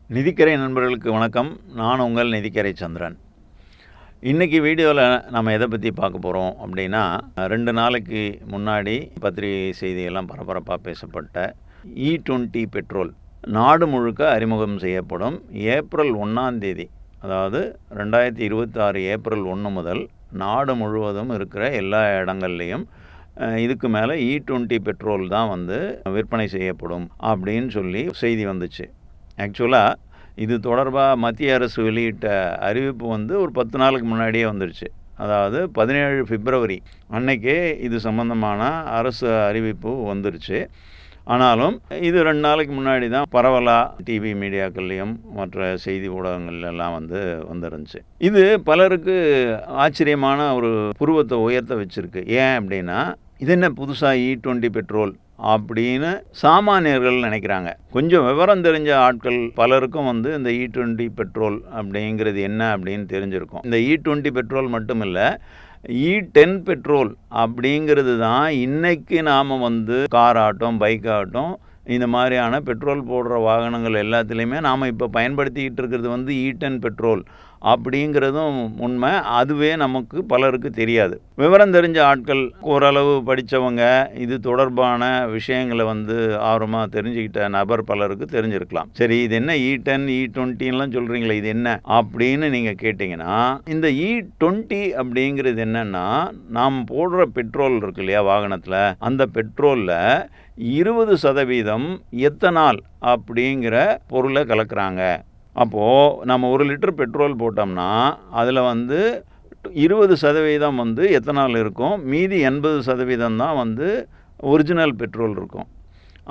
நிதிக்கரை நண்பர்களுக்கு வணக்கம். நான் உங்கள் நிதிக்கரை சந்திரன். இன்றைக்கி வீடியோவில் நம்ம எதை பற்றி பார்க்க போகிறோம் அப்படின்னா, 2 நாளைக்கு முன்னாடி பத்திரிகை செய்தியெல்லாம் பரபரப்பாக பேசப்பட்ட E20 பெட்ரோல் நாடு முழுக்க அறிமுகம் செய்யப்படும். ஏப்ரல் 1ஆம் தேதி, அதாவது 2026 ஏப்ரல் 1 முதல் நாடு முழுவதும் இருக்கிற எல்லா இடங்கள்லையும் இதுக்கு மேலே E20 பெட்ரோல் தான் விற்பனை செய்யப்படும் அப்படின்னு சொல்லி செய்தி வந்துச்சு. ஆக்சுவலாக இது தொடர்பாக மத்திய அரசு வெளியிட்ட அறிவிப்பு ஒரு 10 நாளுக்கு முன்னாடியே வந்துடுச்சு. அதாவது 17 பிப்ரவரி அன்னைக்கே இது சம்பந்தமான அரசு அறிவிப்பு வந்துருச்சு. ஆனாலும் இது 2 நாளைக்கு முன்னாடி தான் பரவலாக டிவி மீடியாக்கள்லேயும் மற்ற செய்தி ஊடகங்கள்லாம் வந்துருந்துச்சு. இது பலருக்கு ஆச்சரியமான ஒரு புருவத்தை உயர்த்த வச்சுருக்கு. ஏன் அப்படின்னா, இது என்ன புதுசாக E20 பெட்ரோல் அப்படின்னு சாமானியர்கள் நினைக்கிறாங்க. கொஞ்சம் விவரம் தெரிஞ்ச ஆட்கள் பலருக்கும் இந்த E20 பெட்ரோல் அப்படிங்கிறது என்ன அப்படின்னு தெரிஞ்சிருக்கும். இந்த E20 பெட்ரோல் மட்டும் இல்லை, E10 பெட்ரோல் அப்படிங்கிறது தான் இன்றைக்கி நாம் கார் ஆகட்டும், பைக் ஆகட்டும், இந்த மாதிரியான பெட்ரோல் போடுற வாகனங்கள் எல்லாத்துலேயுமே நாம் இப்போ பயன்படுத்திக்கிட்டு இருக்கிறது E10 பெட்ரோல் அப்படிங்கிறதும் உண்மை. அதுவே நமக்கு பலருக்கு தெரியாது. விவரம் தெரிஞ்ச ஆட்கள், ஓரளவு படித்தவங்க, இது தொடர்பான விஷயங்களை ஆர்வமாக தெரிஞ்சுக்கிட்ட நபர் பலருக்கு தெரிஞ்சிருக்கலாம். சரி, இது என்ன E10 E20லாம் சொல்கிறீங்களே, இது என்ன அப்படின்னு நீங்கள் கேட்டிங்கன்னா, இந்த E20 அப்படிங்கிறது என்னென்னா, நாம் போடுற பெட்ரோல் இருக்கு இல்லையா வாகனத்தில், அந்த பெட்ரோலில் 20% எத்தனால் அப்படிங்கிற பொருளை கலக்கிறாங்க. அப்போது நம்ம 1 லிட்டர் பெட்ரோல் போட்டோம்னா அதில் 20% எத்தனால் இருக்கும். மீதி 80% தான் ஒரிஜினல் பெட்ரோல் இருக்கும்.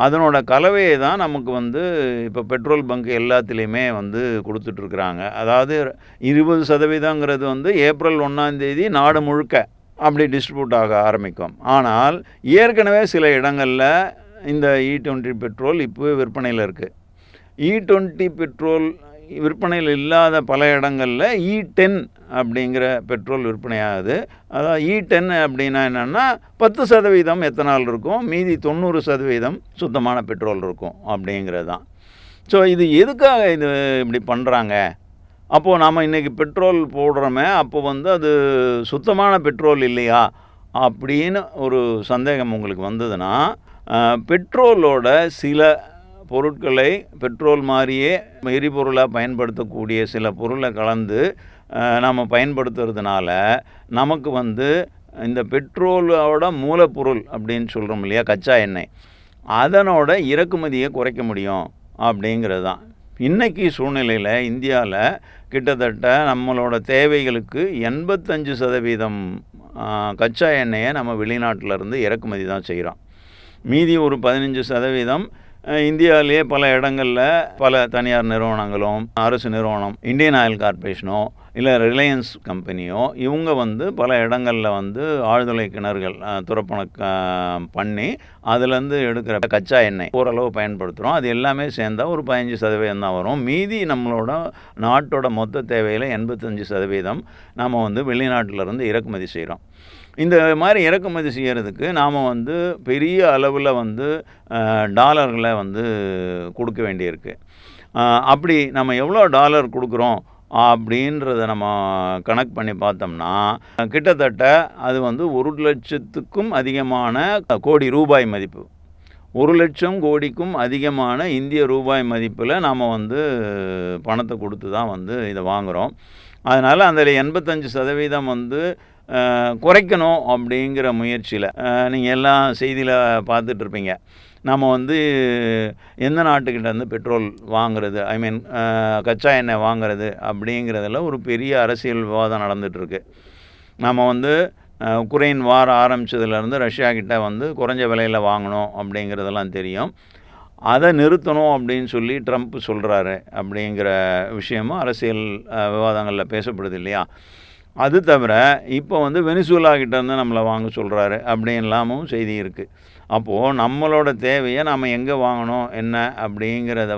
அதனோட கலவையை தான் நமக்கு இப்போ பெட்ரோல் பங்க் எல்லாத்துலேயுமே கொடுத்துட்ருக்குறாங்க. அதாவது 20%ங்கிறது ஏப்ரல் 1ஆம் தேதி நாடு முழுக்க அப்படி டிஸ்ட்ரிபியூட் ஆக ஆரம்பிக்கும். ஆனால் ஏற்கனவே சில இடங்களில் இந்த E20 பெட்ரோல் இப்போவே விற்பனையில் இருக்குது. E20 பெட்ரோல் விற்பனையில் இல்லாத பல இடங்களில் E10 அப்படிங்கிற பெட்ரோல் விற்பனையாகுது. அதாவது E10 அப்படின்னா என்னென்னா 10% எத்தனால் இருக்கும், மீதி 90% சுத்தமான பெட்ரோல் இருக்கும் அப்படிங்கிறது தான். ஸோ இது எதுக்காக இது இப்படி பண்ணுறாங்க? அப்போது நாம் இன்றைக்கி பெட்ரோல் போடுறோமே, அப்போ அது சுத்தமான பெட்ரோல் இல்லையா அப்படின்னு ஒரு சந்தேகம் உங்களுக்கு வந்ததுன்னா, பெட்ரோலோட சில பொருட்களை பெட்ரோல் மாதிரியே எரிபொருளாக பயன்படுத்தக்கூடிய சில பொருளை கலந்து நம்ம பயன்படுத்துறதுனால நமக்கு இந்த பெட்ரோலோட மூலப்பொருள் அப்படின்னு சொல்கிறோம் இல்லையா, கச்சா எண்ணெய், அதனோட இறக்குமதியை குறைக்க முடியும் அப்படிங்கிறது தான். இன்றைக்கி சூழ்நிலையில் இந்தியாவில் கிட்டத்தட்ட நம்மளோட தேவைகளுக்கு 85% கச்சா எண்ணெயை நம்ம வெளிநாட்டிலேருந்து இறக்குமதி தான் செய்கிறோம். மீதி ஒரு 15% இந்தியாவிலேயே பல இடங்களில் பல தனியார் நிறுவனங்களும், அரசு நிறுவனம், இந்தியன் ஆயில் கார்பரேஷனோ இல்லை ரிலையன்ஸ் கம்பெனியோ, இவங்க பல இடங்களில் ஆழ்துளை கிணறுகள் துரப்பண பண்ணி அதுலேருந்து எடுக்கிற கச்சா எண்ணெய் ஓரளவு பயன்படுத்துகிறோம். அது எல்லாமே சேர்ந்தால் ஒரு 15% தான் வரும். மீதி நம்மளோட நாட்டோட மொத்த தேவையில் 85% நாம் வெளிநாட்டிலேருந்து இறக்குமதி செய்கிறோம். இந்த மாதிரி இறக்குமதி செய்கிறதுக்கு நாம் பெரிய அளவில் டாலர்களை கொடுக்க வேண்டியிருக்கு. அப்படி நம்ம எவ்வளோ டாலர் கொடுக்குறோம் அப்படின்றத நம்ம கணக்கு பண்ணி பார்த்தோம்னா, கிட்டத்தட்ட அது 1 லட்சத்துக்கும் அதிகமான கோடி ரூபாய் மதிப்பு, 1 லட்சம் கோடிக்கும் அதிகமான இந்திய ரூபாய் மதிப்பில் நாம் பணத்தை கொடுத்து தான் இதை வாங்குகிறோம். அதனால் அதில் 85% குறைக்கணும் அப்படிங்கிற முயற்சியில் நீங்கள் எல்லாம் செய்தியில் பார்த்துட்ருப்பீங்க. நம்ம எந்த நாட்டுக்கிட்ட பெட்ரோல் வாங்குறது, கச்சா எண்ணெய் வாங்குறது அப்படிங்கிறதுல ஒரு பெரிய அரசியல் விவாதம் நடந்துகிட்ருக்கு. நம்ம உக்ரைன் வார் ஆரம்பித்ததுலேருந்து ரஷ்யா கிட்ட குறைஞ்ச விலையில் வாங்கணும் அப்படிங்கிறதெல்லாம் தெரியும். அதை நிறுத்தணும் அப்படின்னு சொல்லி ட்ரம்ப் சொல்கிறாரு அப்படிங்கிற விஷயமும் அரசியல் விவாதங்களில் பேசப்படுது இல்லையா. அது தவிர இப்போ வெனிசுலா கிட்டேருந்து நம்மளை வாங்க சொல்கிறாரு அப்படின்லாமும் செய்தி இருக்குது. அப்போது நம்மளோட தேவையை நம்ம எங்கே வாங்கணும் என்ன அப்படிங்கிறத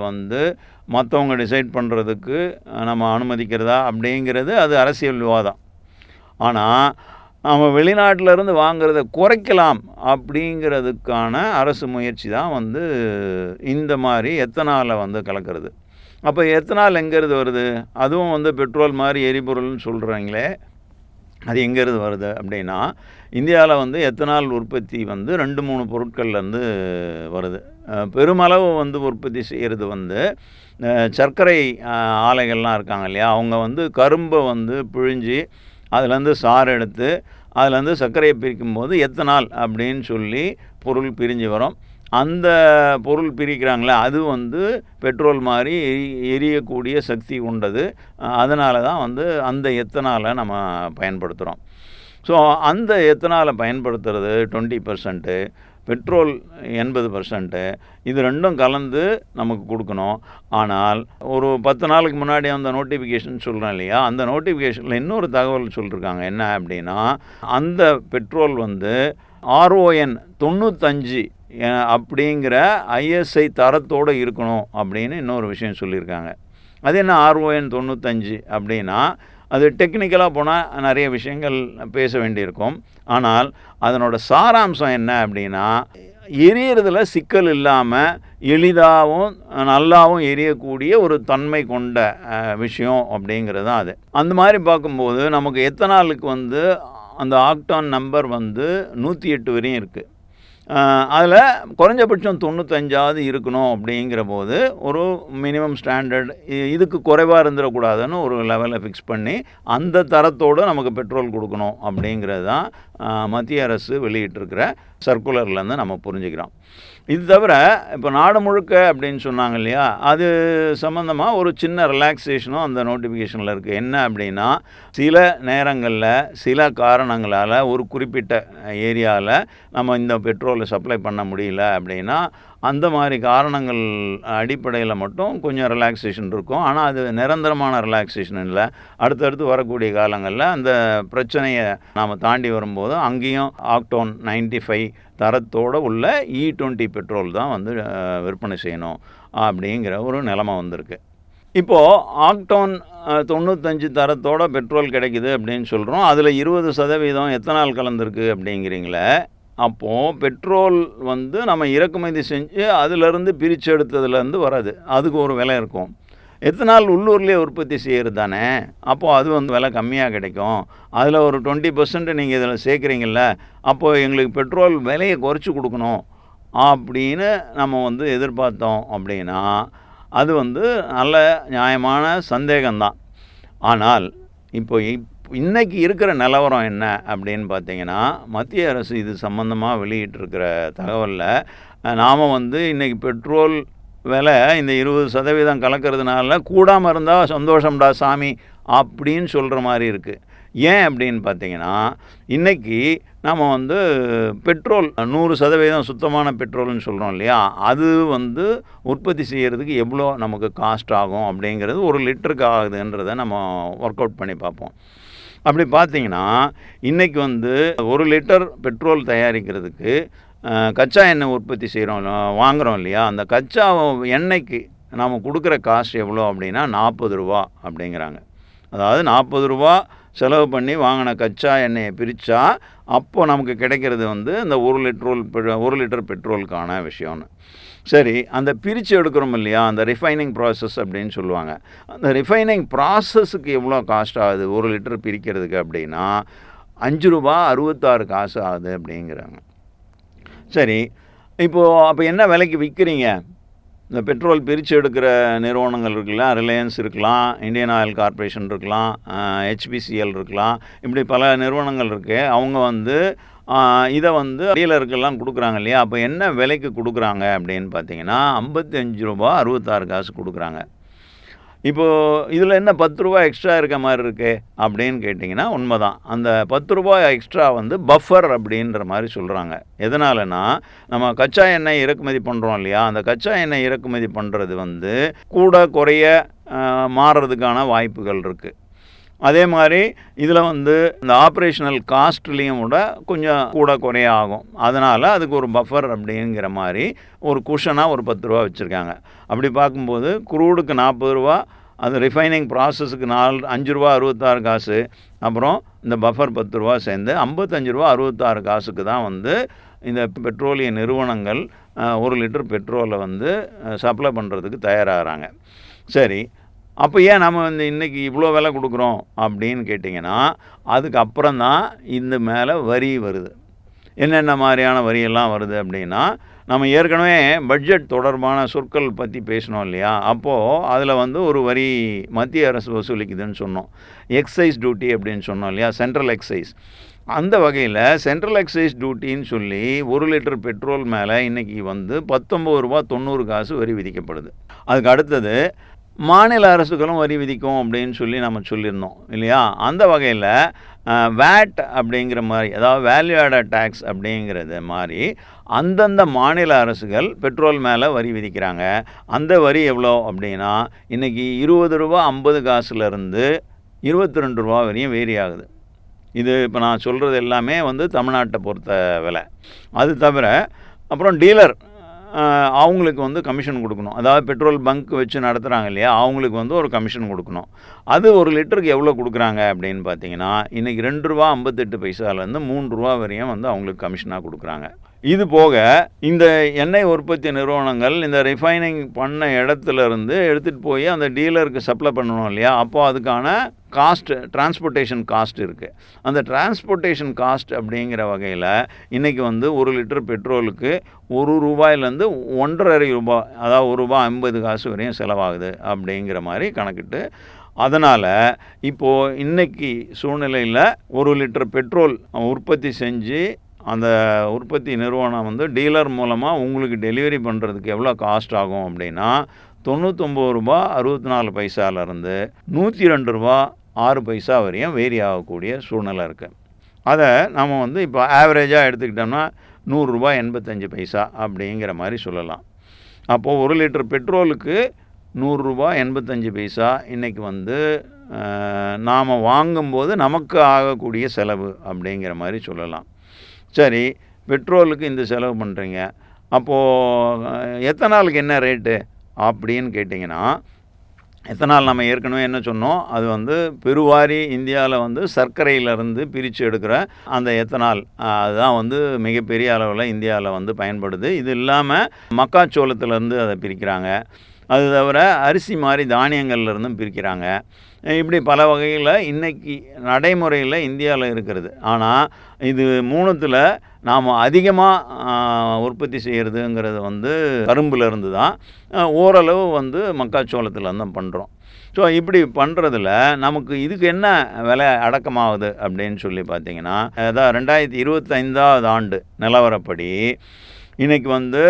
மற்றவங்க டிசைட் பண்ணுறதுக்கு நம்ம அனுமதிக்கிறதா அப்படிங்கிறது அது அரசியல் விவாதம். ஆனால் நம்ம வெளிநாட்டிலேருந்து வாங்கிறத குறைக்கலாம் அப்படிங்கிறதுக்கான அரசு முயற்சி தான் இந்த மாதிரி எத்தனாலை கலக்கிறது. அப்போ எத்தனால் எங்கேருந்து வருது? அதுவும் வந்து பெட்ரோல் மாதிரி எரிபொருள்னு சொல்கிறாங்களே, அது எங்கேருந்து வருது அப்படின்னா, இந்தியாவில் வந்து எத்தனால் உற்பத்தி வந்து 2, 3 பொருட்கள்லேருந்து வருது. பெருமளவு வந்து உற்பத்தி செய்கிறது வந்து சர்க்கரை ஆலைகள்லாம் இருக்காங்க இல்லையா, அவங்க வந்து கரும்பை வந்து பிழிஞ்சு அதுலேருந்து சாறு எடுத்து அதுலேருந்து சர்க்கரையை பிரிக்கும்போது எத்தனால் அப்படின்னு சொல்லி பொருள் பிரிஞ்சு வரும். அந்த பொருள் பிரிக்கிறாங்களே, அது வந்து பெட்ரோல் மாதிரி எரியக்கூடிய சக்தி கொண்டது. அதனால தான் வந்து அந்த எத்தனாலை நம்ம பயன்படுத்துகிறோம். ஸோ அந்த எத்தனாலை பயன்படுத்துறது 20%, பெட்ரோல் 80%, இது ரெண்டும் கலந்து நமக்கு கொடுக்கணும். ஆனால் ஒரு 10 நாளுக்கு முன்னாடி அந்த நோட்டிஃபிகேஷன் சொல்கிறேன் இல்லையா, அந்த நோட்டிஃபிகேஷனில் இன்னொரு தகவல் சொல்லியிருக்காங்க. என்ன அப்படின்னா, அந்த பெட்ரோல் வந்து RON 95 அப்படிங்கிற ISI தரத்தோடு இருக்கணும் அப்படின்னு இன்னொரு விஷயம் சொல்லியிருக்காங்க. அது என்ன RON 95 அப்படின்னா, அது டெக்னிக்கலாக போனால் நிறைய விஷயங்கள் பேச வேண்டியிருக்கும். ஆனால் அதனோட சாராம்சம் என்ன அப்படின்னா, எரியறதுல சிக்கல் இல்லாமல் எளிதாகவும் நல்லாவும் எரியக்கூடிய ஒரு தன்மை கொண்ட விஷயம் அப்படிங்கிறது தான் அது. அந்த மாதிரி பார்க்கும்போது நமக்கு எத்தனாலுக்கு வந்து அந்த ஆக்டான் நம்பர் வந்து 108 வரையும் இருக்குது. அதில் குறைஞ்சபட்சம் 95ஆவது இருக்கணும். அப்படிங்கிற போது ஒரு மினிமம் ஸ்டாண்டர்ட், இதுக்கு குறைவாக இருந்துடக்கூடாதுன்னு ஒரு லெவலை ஃபிக்ஸ் பண்ணி அந்த தரத்தோடு நமக்கு பெட்ரோல் கொடுக்கணும் அப்படிங்கிறது தான் மத்திய அரசு வெளியிட்டிருக்கிற சர்க்குலர்லேருந்து நம்ம புரிஞ்சுக்கிறோம். இது தவிர இப்போ நாடு முழுக்க அப்படின்னு சொன்னாங்க இல்லையா, அது சம்மந்தமாக ஒரு சின்ன ரிலாக்ஸேஷனும் அந்த நோட்டிஃபிகேஷனில் இருக்குது. என்ன அப்படின்னா, சில நேரங்களில் சில காரணங்களால் ஒரு குறிப்பிட்ட ஏரியாவில் நம்ம இந்த பெட்ரோலை சப்ளை பண்ண முடியல அப்படின்னா, அந்த மாதிரி காரணங்கள் அடிப்படையில் மட்டும் கொஞ்சம் ரிலாக்ஸேஷன் இருக்கும். ஆனால் அது நிரந்தரமான ரிலாக்ஸேஷன் இல்லை. அடுத்தடுத்து வரக்கூடிய காலங்களில் அந்த பிரச்சனையை நாம் தாண்டி வரும்போது அங்கேயும் ஆக்டான் 95 தரத்தோடு உள்ள E20 பெட்ரோல் தான் வந்து விற்பனை செய்யணும் அப்படிங்கிற ஒரு நிலைமை வந்திருக்கு. இப்போது ஆக்டான் 95 தரத்தோட பெட்ரோல் கிடைக்குது அப்படின்னு சொல்கிறோம். அதில் 20% எத்தனால் கலந்துருக்கு அப்படிங்கிறீங்களே. அப்போது பெட்ரோல் வந்து நம்ம இறக்குமதி செஞ்சு அதிலேருந்து பிரித்து எடுத்ததுலேருந்து வராது. அதுக்கு ஒரு விலை இருக்கும். எத்தனால் உள்ளூர்லேயே உற்பத்தி செய்கிறது தானே, அப்போது அது வந்து விலை கம்மியாக கிடைக்கும். அதில் ஒரு 20% நீங்கள் இதில் சேர்க்குறீங்கள, அப்போது எங்களுக்கு பெட்ரோல் விலையை குறைச்சி கொடுக்கணும் அப்படின்னு நம்ம வந்து எதிர்பார்த்தோம் அப்படின்னா, அது வந்து நல்ல நியாயமான சந்தேகம்தான். ஆனால் இப்போ இன்றைக்கி இருக்கிற நிலவரம் என்ன அப்படின்னு பார்த்தீங்கன்னா, மத்திய அரசு இது சம்பந்தமாக வெளியிட்டிருக்கிற தகவலில் நாம் வந்து இன்றைக்கி பெட்ரோல் விலை இந்த 20% கலக்கிறதுனால கூடாமல் இருந்தால் சந்தோஷம்டா சாமி அப்படின்னு சொல்கிற மாதிரி இருக்குது. ஏன் அப்படின்னு பார்த்தீங்கன்னா, இன்றைக்கி நம்ம வந்து பெட்ரோல் 100% சுத்தமான பெட்ரோல்னு சொல்கிறோம் இல்லையா, அது வந்து உற்பத்தி செய்கிறதுக்கு எவ்வளோ நமக்கு காஸ்ட் ஆகும் அப்படிங்கிறது ஒரு லிட்டருக்கு ஆகுதுன்றதை நம்ம ஒர்க் அவுட் பண்ணி பார்ப்போம். அப்படி பார்த்தீங்கன்னா, இன்றைக்கி வந்து 1 லிட்டர் பெட்ரோல் தயாரிக்கிறதுக்கு கச்சா எண்ணெய் உற்பத்தி செய்கிறோம், வாங்குகிறோம் இல்லையா, அந்த கச்சா எண்ணெய்க்கு நாம் கொடுக்குற காஸ்ட் எவ்வளோ அப்படின்னா 40 ரூபா அப்படிங்கிறாங்க. அதாவது 40 ரூபா செலவு பண்ணி வாங்கின கச்சா எண்ணெயை பிரித்தா அப்போ நமக்கு கிடைக்கிறது வந்து இந்த 1 லிட்டர் பெட்ரோலுக்கான விஷயம்னு. சரி, அந்த பிரித்து எடுக்கிறோம் இல்லையா, அந்த ரிஃபைனிங் ப்ராசஸ் அப்படின்னு சொல்லுவாங்க. அந்த ரிஃபைனிங் ப்ராசஸுக்கு எவ்வளோ காஸ்ட் ஆகுது 1 லிட்டர் பிரிக்கிறதுக்கு அப்படின்னா ₹5.66 ஆகுது அப்படிங்கிறாங்க. சரி, இப்போது அப்போ என்ன விலைக்கு விற்கிறீங்க? இந்த பெட்ரோல் பிரித்து எடுக்கிற நிறுவனங்கள் இருக்கலாம், ரிலையன்ஸ் இருக்கலாம், இந்தியன் ஆயில் கார்ப்பரேஷன் இருக்கலாம், HPCL இருக்கலாம், இப்படி பல நிறுவனங்கள் இருக்குது. அவங்க வந்து இதை வந்து டீலருக்கெல்லாம் கொடுக்குறாங்க இல்லையா, அப்போ என்ன விலைக்கு கொடுக்குறாங்க அப்படின்னு பார்த்தீங்கன்னா ₹55.66 கொடுக்குறாங்க. இப்போது இதில் என்ன ₹10 எக்ஸ்ட்ரா இருக்க மாதிரி இருக்குது அப்படின்னு கேட்டிங்கன்னா உண்மைதான். அந்த ₹10 எக்ஸ்ட்ரா வந்து பஃபர் அப்படின்ற மாதிரி சொல்கிறாங்க. எதனாலனா, நம்ம கச்சா எண்ணெய் இறக்குமதி பண்ணுறோம் இல்லையா, அந்த கச்சா எண்ணெய் இறக்குமதி பண்ணுறது வந்து கூட குறைய மாறுறதுக்கான வாய்ப்புகள் இருக்குது. அதே மாதிரி இதில் வந்து இந்த ஆப்ரேஷனல் காஸ்ட்லேயும் கூட கொஞ்சம் கூட குறைய ஆகும். அதனால் அதுக்கு ஒரு பஃபர் அப்படிங்கிற மாதிரி ஒரு குஷனாக ஒரு ₹10 வச்சுருக்காங்க. அப்படி பார்க்கும்போது குரூடுக்கு ₹40, அது ரிஃபைனிங் ப்ராசஸுக்கு ₹5.66, அப்புறம் இந்த பஃபர் ₹10 சேர்ந்து ₹55.66 தான் வந்து இந்த பெட்ரோலிய நிறுவனங்கள் 1 லிட்டர் பெட்ரோலை வந்து சப்ளை பண்ணுறதுக்கு தயாராகிறாங்க. சரி, அப்போ ஏன் நம்ம வந்து இன்றைக்கி இவ்வளோ விலை கொடுக்குறோம் அப்படின்னு கேட்டிங்கன்னா, அதுக்கப்புறம் தான் இந்த மேலே வரி வருது. என்னென்ன மாதிரியான வரியெல்லாம் வருது அப்படின்னா, நம்ம ஏற்கனவே பட்ஜெட் தொடர்பான சொற்கள் பற்றி பேசினோம் இல்லையா? அப்போது அதில் வந்து ஒரு வரி மத்திய அரசு வசூலிக்குதுன்னு சொன்னோம். எக்ஸைஸ் டியூட்டி அப்படின்னு சொன்னோம் இல்லையா? Central exercise. அந்த வகையில் சென்ட்ரல் எக்ஸைஸ் டியூட்டின்னு சொல்லி 1 லிட்டர் பெட்ரோல் மேலே இன்றைக்கி வந்து ₹19.90 வரி விதிக்கப்படுது. அதுக்கு அடுத்தது மாநில அரசுகளும் வரி விதிக்கும் அப்படின்னு சொல்லி நம்ம சொல்லியிருந்தோம் இல்லையா? அந்த வகையில் வேட் அப்படிங்கிற மாதிரி, அதாவது வேல்யூ ஆடட் டேக்ஸ் அப்படிங்கிறது மாதிரி அந்தந்த மாநில அரசுகள் பெட்ரோல் மேலே வரி விதிக்கிறாங்க. அந்த வரி எவ்வளோ அப்படின்னா இன்றைக்கி ₹20.50 ₹22 வரையும் வேரி ஆகுது. இது இப்போ நான் சொல்கிறது எல்லாமே வந்து தமிழ்நாட்டை பொறுத்த விலை. அது தவிர அப்புறம் டீலர் அவங்களுக்கு வந்து கமிஷன் கொடுக்கணும். அதாவது பெட்ரோல் பங்க் வச்சு நடத்துகிறாங்க இல்லையா? அவங்களுக்கு வந்து ஒரு கமிஷன் கொடுக்கணும். அது 1 லிட்டருக்கு எவ்வளோ கொடுக்குறாங்க அப்படின்னு பார்த்தீங்கன்னா, இன்றைக்கி ₹2.58 ₹3 வரையும் வந்து அவங்களுக்கு கமிஷனாக கொடுக்குறாங்க. இது போக இந்த எண்ணெய் உற்பத்தி நிறுவனங்கள் இந்த ரிஃபைனிங் பண்ண இடத்துலேருந்து எடுத்துகிட்டு போய் அந்த டீலருக்கு சப்ளை பண்ணணும் இல்லையா? அப்போது அதுக்கான டிரான்ஸ்போர்ட்டேஷன் காஸ்ட் இருக்குது. அந்த டிரான்ஸ்போர்ட்டேஷன் காஸ்ட் அப்படிங்கிற வகையில் இன்றைக்கி வந்து 1 லிட்டர் பெட்ரோலுக்கு ₹1 ₹1.50, அதாவது ₹1.50 வரையும் செலவாகுது அப்படிங்கிற மாதிரி கணக்கிட்டு, அதனால் இப்போது இன்றைக்கி சூழ்நிலையில் 1 லிட்டர் பெட்ரோல் உற்பத்தி செஞ்சு அந்த உற்பத்தி நிறுவனம் வந்து டீலர் மூலமாக உங்களுக்கு டெலிவரி பண்ணுறதுக்கு எவ்வளோ காஸ்ட் ஆகும் அப்படின்னா ₹99.64 ₹102.06 வரையும் வேரி ஆகக்கூடிய சூழ்நிலை இருக்குது. அதை நம்ம வந்து இப்போ ஆவரேஜாக எடுத்துக்கிட்டோம்னா ₹100.85 அப்படிங்கிற மாதிரி சொல்லலாம். அப்போது 1 லிட்டர் பெட்ரோலுக்கு ₹100.85 இன்றைக்கி வந்து நாம் வாங்கும்போது நமக்கு ஆகக்கூடிய செலவு அப்படிங்கிற மாதிரி சொல்லலாம். சரி, பெட்ரோலுக்கு இந்த செலவு பண்ணுறீங்க, அப்போது எத்தனாலுக்கு என்ன ரேட்டு அப்படின்னு கேட்டிங்கன்னா, எத்தனால் நம்ம ஏற்கனவே என்ன சொன்னோம், அது வந்து பெருவாரி இந்தியாவில் வந்து சர்க்கரையிலேருந்து பிரித்து எடுக்கிற அந்த எத்தனால் அதுதான் வந்து மிகப்பெரிய அளவில் இந்தியாவில் வந்து பயன்படுது. இது இல்லாமல் மக்காச்சோளத்துலேருந்து அதை பிரிக்கிறாங்க. அது தவிர அரிசி மாதிரி தானியங்கள்லேருந்தும் பிரிக்கிறாங்க. இப்படி பல வகையில் இன்றைக்கி நடைமுறையில் இந்தியாவில் இருக்கிறது. ஆனால் இது 3த்தில் நாம் அதிகமாக உற்பத்தி செய்கிறதுங்கிறது வந்து கரும்புலேருந்து தான், ஓரளவு வந்து மக்காச்சோளத்துலேருந்து தான் பண்ணுறோம். ஸோ இப்படி பண்ணுறதுல நமக்கு இதுக்கு என்ன விலை அடக்கமாகுது அப்படின்னு சொல்லி பார்த்திங்கன்னா, அதான் 2025 ஆண்டு நிலவரப்படி இன்றைக்கி வந்து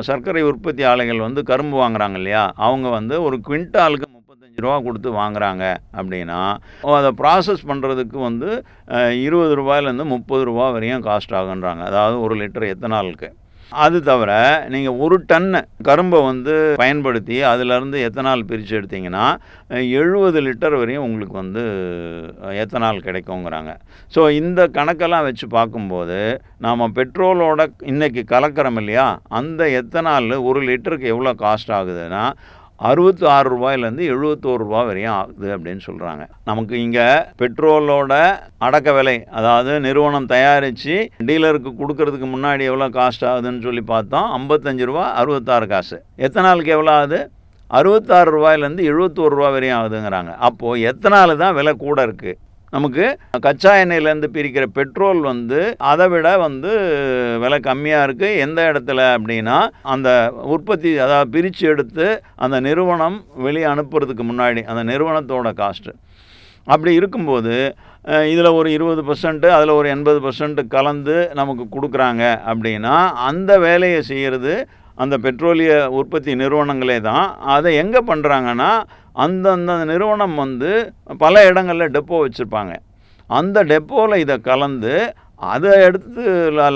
சர்க்கரை உற்பத்தி ஆலைகள் வந்து கரும்பு வாங்குகிறாங்க இல்லையா? அவங்க வந்து ஒரு குவிண்டாலுக்கு ₹35 கொடுத்து வாங்குகிறாங்க அப்படின்னா, அதை ப்ராசஸ் பண்ணுறதுக்கு வந்து ₹20 ₹30 வரையும் காஸ்ட் ஆகுன்றாங்க. அதாவது 1 லிட்டர் எத்தனாலுக்கு. அது தவிர நீங்கள் 1 டன்னு கரும்பை வந்து பயன்படுத்தி அதிலேருந்து எத்தனால் பிரித்து எடுத்திங்கன்னா 70 லிட்டர் வரையும் உங்களுக்கு வந்து எத்தனால் கிடைக்குங்கிறாங்க. ஸோ இந்த கணக்கெல்லாம் வச்சு பார்க்கும்போது நாம் பெட்ரோலோட இன்றைக்கி கலக்கிறோம் இல்லையா? அந்த எத்தனால் 1 லிட்டருக்கு எவ்வளோ காஸ்ட் ஆகுதுன்னா ₹66 ₹71 வரையும் ஆகுது அப்படின்னு சொல்கிறாங்க. நமக்கு இங்கே பெட்ரோலோட அடக்க விலை, அதாவது நிறுவனம் தயாரித்து டீலருக்கு கொடுக்கறதுக்கு முன்னாடி எவ்வளோ காஸ்ட் ஆகுதுன்னு சொல்லி பார்த்தோம், ₹55.66. எத்தனாலுக்கு எவ்வளோ ஆகுது? ₹66 ₹71 வரையும் ஆகுதுங்கிறாங்க. அப்போது எத்தனால் தான் விலை கூட இருக்குது. நமக்கு கச்சா எண்ணெயிலேருந்து பிரிக்கிற பெட்ரோல் வந்து அதை விட வந்து விலை கம்மியாக இருக்குது. எந்த இடத்துல அப்படின்னா அந்த உற்பத்தி, அதாவது பிரித்து எடுத்து அந்த நிறுவனம் வெளியே அனுப்புறதுக்கு முன்னாடி அந்த நிறுவனத்தோட காஸ்ட்டு. அப்படி இருக்கும்போது இதில் ஒரு 20%, அதில் ஒரு 80% கலந்து நமக்கு கொடுக்குறாங்க அப்படின்னா அந்த வேலையை செய்கிறது அந்த பெட்ரோலிய உற்பத்தி நிறுவனங்களே தான். அதை எங்கே பண்ணுறாங்கன்னா, அந்தந்த நிறுவனம் வந்து பல இடங்களில் டெப்போ வச்சுருப்பாங்க. அந்த டெப்போவில் இதை கலந்து அதை எடுத்து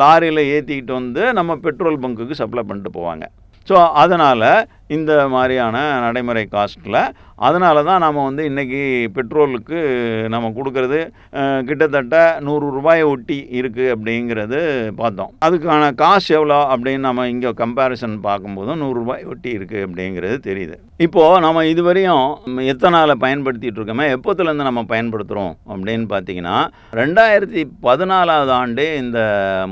லாரியில் ஏற்றிக்கிட்டு வந்து நம்ம பெட்ரோல் பங்க்குக்கு சப்ளை பண்ணிட்டு போவாங்க. ஸோ அதனால் இந்த மாதிரியான நடைமுறை காஸ்ட்டில் அதனால தான் நம்ம வந்து இன்றைக்கி பெட்ரோலுக்கு நம்ம கொடுக்குறது கிட்டத்தட்ட ₹100 ஒட்டி இருக்குது அப்படிங்கிறது பார்த்தோம். அதுக்கான காசு எவ்வளோ அப்படின்னு நம்ம இங்கே கம்பேரிசன் பார்க்கும்போதும் ₹100 ஒட்டி இருக்குது அப்படிங்கிறது தெரியுது. இப்போது நம்ம இதுவரையும் எத்தனாலை பயன்படுத்திகிட்டு இருக்கோமே, எப்போத்துலேருந்து நம்ம பயன்படுத்துகிறோம் அப்படின்னு பார்த்தீங்கன்னா 2014 ஆண்டே இந்த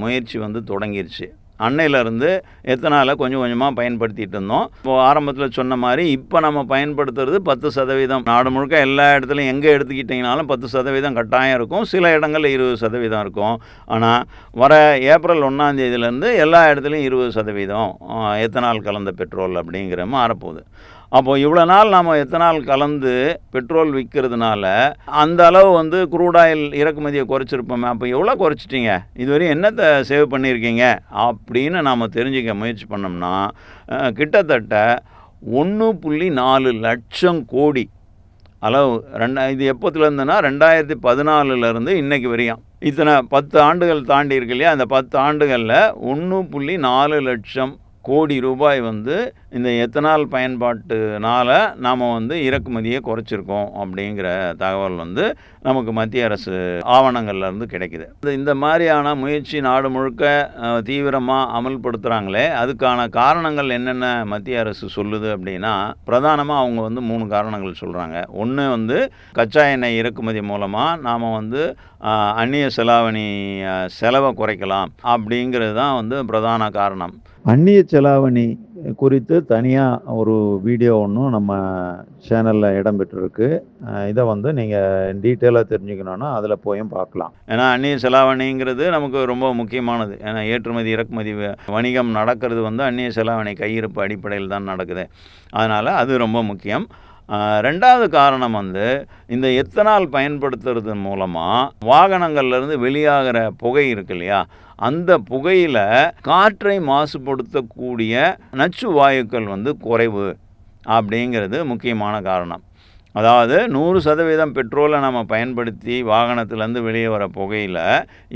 முயற்சி வந்து தொடங்கிருச்சு. அன்னையிலேருந்து எத்தனாலை கொஞ்சம் கொஞ்சமாக பயன்படுத்திகிட்டு இருந்தோம். இப்போது ஆரம்பத்தில் சொன்ன மாதிரி இப்போ நம்ம பயன்படுத்துறது 10%. நாடு முழுக்க எல்லா இடத்துலையும் எங்கே எடுத்துக்கிட்டிங்கனாலும் 10% கட்டாயம் இருக்கும். சில இடங்களில் 20% இருக்கும். ஆனால் வர ஏப்ரல் 1ஆம் தேதியிலேருந்து எல்லா இடத்துலையும் 20% எத்தனால் கலந்த பெட்ரோல் அப்படிங்கிற மாறப்போகுது. அப்போது இவ்வளோ நாள் நாம் எத்தனால் கலந்து பெட்ரோல் விற்கிறதுனால அந்த அளவு வந்து க்ரூட் ஆயில் இறக்குமதியை குறைச்சிருப்போமே. அப்போ எவ்வளோ குறைச்சிட்டிங்க, இதுவரையும் என்னத்தை சேவ் பண்ணியிருக்கீங்க அப்படின்னு நாம் தெரிஞ்சுக்க முயற்சி பண்ணோம்னா கிட்டத்தட்ட 1.4 லட்சம் கோடி அளவு. இது எப்போத்துலேருந்துன்னா 2014 இன்றைக்கு வரையும் இத்தனை 10 ஆண்டுகள் தாண்டி இருக்கு இல்லையா. அந்த 10 ஆண்டுகளில் 1.4 லட்சம் கோடி ரூபாய் வந்து இந்த எத்தனால் பயன்பாட்டுனால நாம் வந்து இறக்குமதியை குறைச்சிருக்கோம் அப்படிங்கிற தகவல் வந்து நமக்கு மத்திய அரசு ஆவணங்கள்லேருந்து கிடைக்குது. இந்த மாதிரியான முயற்சி நாடு முழுக்க தீவிரமாக அமல்படுத்துகிறாங்களே, அதுக்கான காரணங்கள் என்னென்ன மத்திய அரசு சொல்லுது அப்படின்னா, பிரதானமாக அவங்க வந்து 3 காரணங்கள் சொல்கிறாங்க. ஒன்று வந்து கச்சா எண்ணெய் இறக்குமதி மூலமாக நாம் வந்து அந்நிய செலாவணி செலவை குறைக்கலாம் அப்படிங்கிறது தான் வந்து பிரதான காரணம். அந்நிய செலாவணி குறித்து தனியாக ஒரு வீடியோ ஒன்றும் நம்ம சேனலில் இடம்பெற்றிருக்கு. இதை வந்து நீங்கள் டீட்டெயிலாக தெரிஞ்சுக்கணுன்னா அதில் போயும் பார்க்கலாம். ஏன்னா அந்நிய செலாவணிங்கிறது நமக்கு ரொம்ப முக்கியமானது. ஏன்னா ஏற்றுமதி இறக்குமதி வணிகம் நடக்கிறது வந்து அந்நிய செலாவணி கையிருப்பு அடிப்படையில் தான் நடக்குது. அதனால் அது ரொம்ப முக்கியம். ரெண்டாவது காரணம் வந்து இந்த எத்தனால் பயன்படுத்துறது மூலமாக வாகனங்கள்லேருந்து வெளியாகிற புகை இருக்கு இல்லையா, அந்த புகையில் காற்றை மாசுபடுத்தக்கூடிய நச்சு வாயுக்கள் வந்து குறைவு அப்படிங்கிறது முக்கியமான காரணம். அதாவது 100% பெட்ரோலை நம்ம பயன்படுத்தி வாகனத்துலேருந்து வெளியே வர புகையில்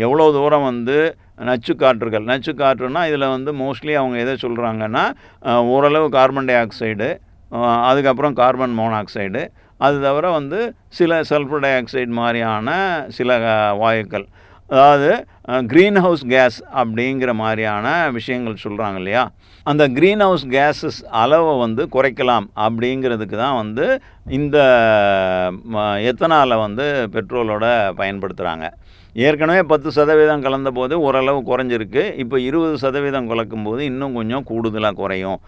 எவ்வளோ தூரம் வந்து நச்சு காற்றுன்னா இதில் வந்து மோஸ்ட்லி அவங்க எதை சொல்கிறாங்கன்னா ஓரளவு கார்பன் டை ஆக்சைடு, அதுக்கப்புறம் கார்பன் மோனாக்சைடு, அது தவிர வந்து சில சல்ஃபர் டை ஆக்சைடு மாதிரியான சில வாயுக்கள், அதாவது க்ரீன் ஹவுஸ் கேஸ் அப்படிங்கிற மாதிரியான விஷயங்கள் சொல்கிறாங்க இல்லையா. அந்த க்ரீன் ஹவுஸ் கேஸஸ் அளவை வந்து குறைக்கலாம் அப்படிங்கிறதுக்கு தான் வந்து இந்த எத்தனாலை வந்து பெட்ரோலோட பயன்படுத்துகிறாங்க. ஏற்கனவே 10% கலந்தபோது ஓரளவு குறைஞ்சிருக்கு. இப்போ 20% கலக்கும்போது இன்னும் கொஞ்சம் கூடுதலாக குறையும்.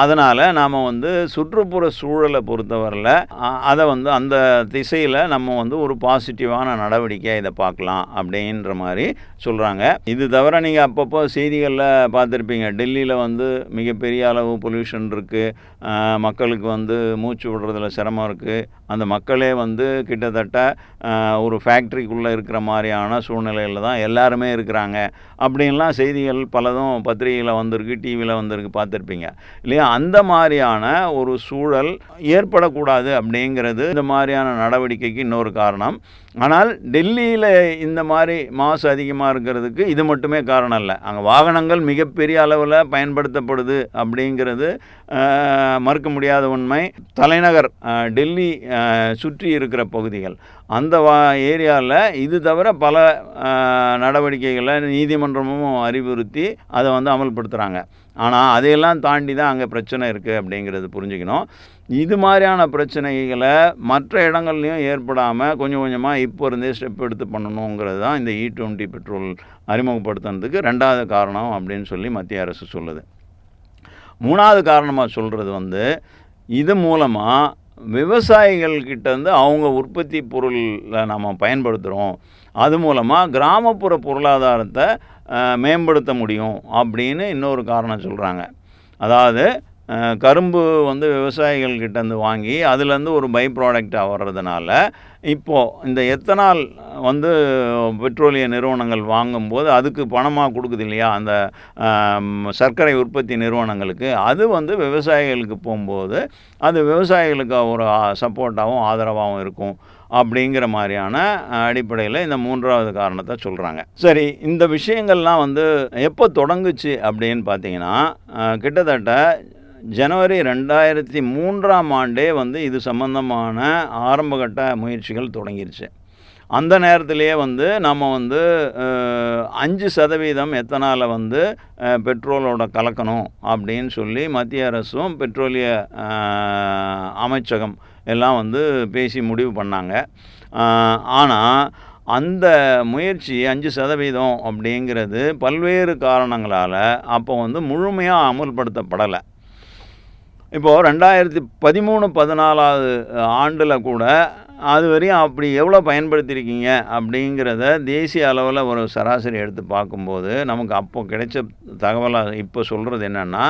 அதனால் நாம் வந்து சுற்றுப்புற சூழலை பொறுத்தவரையில் அதை வந்து அந்த திசையில் நம்ம வந்து ஒரு பாசிட்டிவான நடவடிக்கையாக இதை பார்க்கலாம் அப்படின்ற மாதிரி சொல்கிறாங்க. இது தவிர நீங்கள் அப்பப்போ செய்திகளில் பார்த்துருப்பீங்க, டெல்லியில் வந்து மிகப்பெரிய அளவு பொல்யூஷன் இருக்குது, மக்களுக்கு வந்து மூச்சு விடுறதுல சிரமம் இருக்குது, அந்த மக்களே வந்து கிட்டத்தட்ட ஒரு ஃபேக்ட்ரிக்குள்ளே இருக்கிற மாதிரியான சூழ்நிலையில் தான் எல்லாருமே இருக்கிறாங்க அப்படின்லாம் செய்திகள் பலதும் பத்திரிகையில் வந்திருக்கு, டிவியில் வந்திருக்கு, பார்த்துருப்பீங்க இல்லையா. அந்த மாதிரியான ஒரு சூழல் ஏற்படக்கூடாது அப்படிங்கிறது இந்த மாதிரியான நடவடிக்கைக்கு இன்னொரு காரணம். ஆனால் டெல்லியில் இந்த மாதிரி மாசு அதிகமாக இருக்கிறதுக்கு இது மட்டுமே காரணம் இல்லை. அங்கே வாகனங்கள் மிகப்பெரிய அளவில் பயன்படுத்தப்படுது அப்படிங்கிறது மறுக்க முடியாத உண்மை. தலைநகர் டெல்லி சுற்றி இருக்கிற பகுதிகள் அந்த ஏரியாவில் இது தவிர பல நடவடிக்கைகளை நீதிமன்றமும் அறிவுறுத்தி அதை வந்து அமல்படுத்துகிறாங்க. ஆனால் அதையெல்லாம் தாண்டி தான் அங்கே பிரச்சனை இருக்குது அப்படிங்கிறது புரிஞ்சுக்கணும். இது மாதிரியான பிரச்சனைகளை மற்ற இடங்கள்லையும் ஏற்படாமல் கொஞ்சம் கொஞ்சமாக இப்போ இருந்தே ஸ்டெப் எடுத்து பண்ணணுங்கிறது தான் இந்த E20 பெட்ரோல் அறிமுகப்படுத்துறதுக்கு ரெண்டாவது காரணம் அப்படின்னு சொல்லி மத்திய அரசு சொல்லுது. மூணாவது காரணமாக சொல்கிறது வந்து இது மூலமாக விவசாயிகள்கிட்டேருந்து அவங்க உற்பத்தி பொருளை நம்ம பயன்படுத்துகிறோம், அது மூலமாக கிராமப்புற பொருளாதாரத்தை மேம்படுத்த முடியும் அப்படின்னு இன்னொரு காரணம் சொல்கிறாங்க. அதாவது கரும்பு வந்து விவசாயிகள்கிட்டேருந்து வாங்கி அதுலேருந்து ஒரு பை ப்ராடக்டாக வர்றதுனால இப்போது இந்த எத்தனால் வந்து பெட்ரோலிய நிறுவனங்கள் வாங்கும்போது அதுக்கு பணமாக கொடுக்குது இல்லையா, அந்த சர்க்கரை உற்பத்தி நிறுவனங்களுக்கு, அது வந்து விவசாயிகளுக்கு போகும்போது அது விவசாயிகளுக்கு ஒரு சப்போர்ட்டாகவும் ஆதரவாகவும் இருக்கும் அப்படிங்கிற மாதிரியான அடிப்படையில் இந்த மூன்றாவது காரணத்தை சொல்கிறாங்க. சரி, இந்த விஷயங்கள்லாம் வந்து எப்போ தொடங்குச்சு அப்படின்னு பார்த்தீங்கன்னா கிட்டத்தட்ட ஜனவரி 2003 வந்து இது சம்பந்தமான ஆரம்பகட்ட முயற்சிகள் தொடங்கிருச்சு. அந்த நேரத்திலேயே வந்து நம்ம வந்து 5% எத்தனாலை வந்து பெட்ரோலோட கலக்கணும் அப்படின்னு சொல்லி மத்திய அரசும் பெட்ரோலிய அமைச்சகம் எல்லாம் வந்து பேசி முடிவு பண்ணாங்க. ஆனால் அந்த முயற்சி 5% அப்படிங்கிறது பல்வேறு காரணங்களால் அப்போ வந்து முழுமையாக அமுல்படுத்தப்படலை. இப்போது 2013-14 ஆண்டில் கூட அது வரையும் அப்படி எவ்வளோ பயன்படுத்தியிருக்கீங்க அப்படிங்கிறத தேசிய அளவில் ஒரு சராசரி எடுத்து பார்க்கும்போது நமக்கு அப்போ கிடைச்ச தகவலாக இப்போ சொல்கிறது என்னென்னா